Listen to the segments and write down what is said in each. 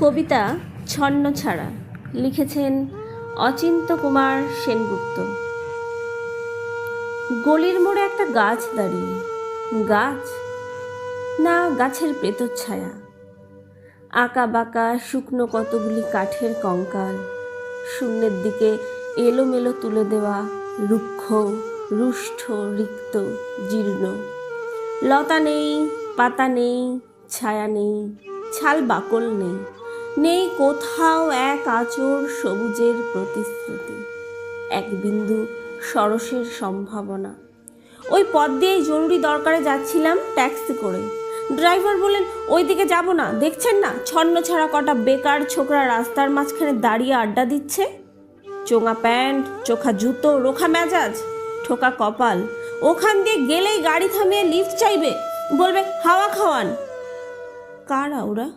কবিতা ছন্নছাড়া লিখেছেন অচিন্ত্য কুমার সেনগুপ্ত। গলির মোড়ে একটা গাছ দাঁড়িয়ে, গাছ না গাছের প্রেতচ্ছায়া, আঁকা বাঁকা শুকনো কতগুলি কাঠের কঙ্কাল, শূন্যের দিকে এলোমেলো তুলে দেওয়া, রুক্ষ রুষ্ঠ রিক্ত জীর্ণ। লতা নেই, পাতা নেই, ছায়া নেই, ছাল বাকল নেই, নেই কোথাও এক আঁচড় সবুজের প্রতিশ্রুতি, এক বিন্দু সরসের সম্ভাবনা। ওই পথ দিয়েই জরুরি দরকারে যাচ্ছিলাম ট্যাক্সি করে। ড্রাইভার বললেন, ওই দিকে যাব না, দেখছেন না ছন্নছাড়া কটা বেকার ছোকরা রাস্তার মাঝখানে দাঁড়িয়ে আড্ডা দিচ্ছে। চোঙা প্যান্ট, চোখা জুতো, রোখা মেজাজ, ঠোকা কপাল, ওখান দিয়ে গেলেই গাড়ি থামিয়ে লিফট চাইবে, বলবে হাওয়া খাওয়ান। কারা ওরা?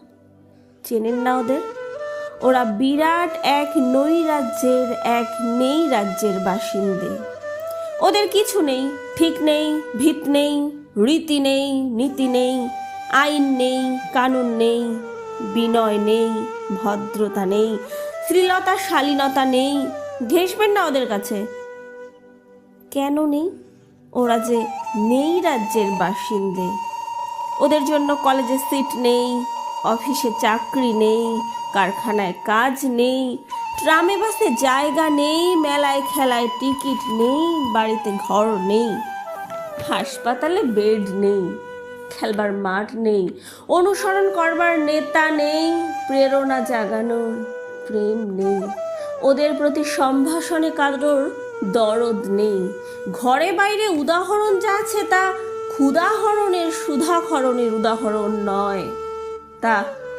চেনেন না ওদের? ওরা বিরাট এক নই রাজ্যের, এক নেই রাজ্যের বাসিন্দে। ওদের কিছু নেই, ঠিক নেই, ভিত নেই, রীতি নেই, নীতি নেই, আইন নেই, কানুন নেই, বিনয় নেই, ভদ্রতা নেই, শ্লীলতা শালীনতা নেই। ঘেঁষবেন না ওদের কাছে। কেন নেই? ওরা যে নেই রাজ্যের বাসিন্দে। ওদের জন্য কলেজে সিট নেই, অফিসে চাকরি নেই, কারখানায় কাজ নেই, ট্রামে বাসে জায়গা নেই, মেলায় খেলায় টিকিট নেই, বাড়িতে ঘর নেই, হাসপাতালে বেড নেই, খেলবার মাঠ নেই, অনুসরণ করবার নেতা নেই, প্রেরণা জাগানোর প্রেম নেই, ওদের প্রতি সম্ভাষণে কারোর দরদ নেই। ঘরে বাইরে উদাহরণ যা আছে তা ক্ষুদাহরণের সুধাহরণের উদাহরণ নয়, তা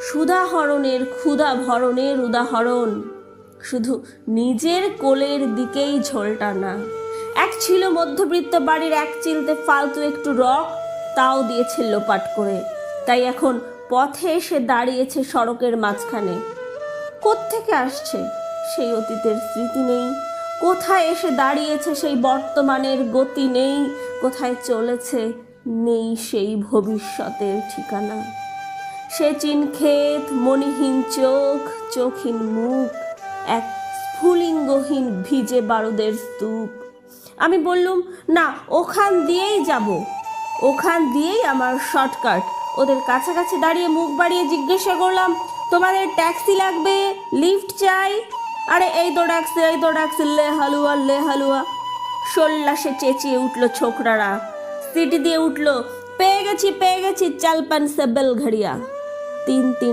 সুধাহরণের ক্ষুধা ভরণের উদাহরণ। শুধু নিজের কোলের দিকেই ঝোলটা না। এক ছিল মধ্যবিত্ত বাড়ির এক চিলতে ফালতু একটু রক, তাও দিয়েছে লোপাট করে। তাই এখন পথে এসে দাঁড়িয়েছে সড়কের মাঝখানে। কোত্থেকে আসছে সেই অতীতের স্মৃতি নেই, কোথায় এসে দাঁড়িয়েছে সেই বর্তমানের গতি নেই, কোথায় চলেছে নেই সেই ভবিষ্যতের ঠিকানা। সে চিনক্ষেত, মণিহীন চোখ, চোখহীন মুখ, এক স্ফুলিঙ্গহীন ভিজে বারুদের স্তূপ। আমি বললুম, না ওখান দিয়েই যাব, ওখান দিয়েই আমার শর্টকাট। ওদের কাছাকাছি দাঁড়িয়ে মুখ বাড়িয়ে জিজ্ঞাসা করলাম, তোমাদের ট্যাক্সি লাগবে, লিফট চাই? আরে এই তো ট্যাক্সি, এই তো ট্যাক্সি, লে হালুয়া, লে হালুয়া। সল্লাসে চেঁচিয়ে উঠল ছোকরারা, সিটি দিয়ে উঠল, পেয়ে গেছি, পেয়ে গেছি, চাল পান সে বেলঘড়িয়া। তিনটে